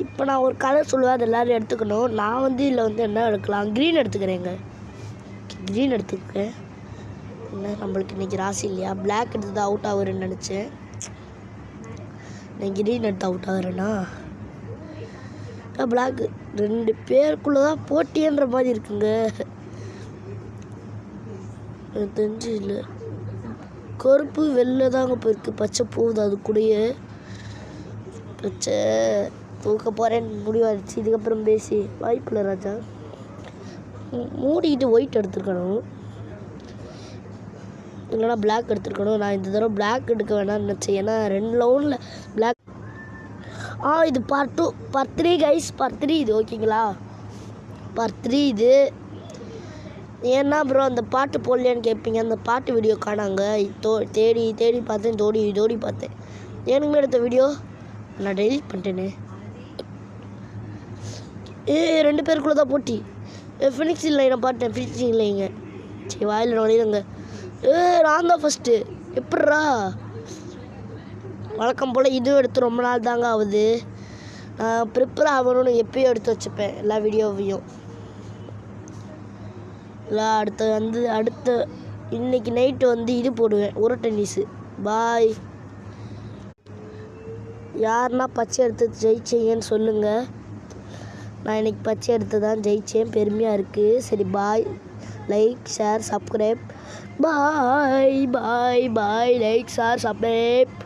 இப்போ நான் ஒரு கலர் சொல்லுவேன், அது எல்லோரும் எடுத்துக்கணும். நான் வந்து இதில் வந்து என்ன எடுக்கலாம், க்ரீன் எடுத்துக்கிறேங்க. க்ரீன் எடுத்துக்கிறேன். என்ன நம்மளுக்கு இன்றைக்கி ராசி இல்லையா? பிளாக் எடுத்து அவுட் ஆகுறேன்னு நினச்சேன். நான் க்ரீன் எடுத்து அவுட் ஆகுறேன்னா பிளாக் 2 பேருக்குள்ளே தான் போட்டின்ற மாதிரி இருக்குங்க. எனக்கு தெரிஞ்சு இல்லை, கருப்பு வெள்ளை தாங்க போயிருக்கு, பச்சை போகுது அது கூடயே. பச்சை தூக்க போகிறேன்னு முடிவாகிடுச்சு. இதுக்கப்புறம் பேசி வாய்ப்பில்லை ராஜா. மூடிக்கிட்டு ஒயிட் எடுத்துருக்கணும், இல்லைனா பிளாக் எடுத்துருக்கணும். நான் இந்த தடவை பிளாக் எடுக்க வேணாம்னு நினச்சேன், ஏன்னா 2 லவுனில் பிளாக். இது பார்ட் 2 பார்ட் 3 கைஸ், பார்ட் 3 இது ஓகேங்களா? பார்ட் 3 இது. ஏன்னா ப்ரோ அந்த பாட்டு போடலையான்னு கேட்பீங்க. அந்த பாட்டு வீடியோ காணாங்க. தேடி தேடி பார்த்தேன், தோடி பார்த்தேன். ஏனுங்க எடுத்த வீடியோ நான் டெலிட் பண்ணிட்டேனே. 2 பேருக்குள்ளே தான் போட்டி. ஃபினிக்ஸ் இல்லை, நான் பார்த்தேன் ஃபினிக்ஸ் இல்லைங்க. சரி வாயில் நுழையுங்க. நான் தான் ஃபஸ்ட்டு. எப்பட்றா? வழக்கம் போல் இதுவும் எடுத்து ரொம்ப நாள் தாங்க ஆகுது. நான் ப்ரிப்பேர் ஆகணும்னு எப்பயும் எடுத்து வச்சுப்பேன் எல்லா வீடியோவையும். இல்லை அடுத்த இன்றைக்கி நைட்டு வந்து இது போடுவேன், ஒரு டென்னிஸு. பாய். யாருன்னா பச்சை எடுத்து ஜெயிச்சிங்கன்னு சொல்லுங்கள். நான் இன்றைக்கி பச்சை எடுத்து தான் ஜெயித்தேன், பெருமையாக இருக்குது. சரி bye. Like share subscribe. Bye bye bye. Like share subscribe.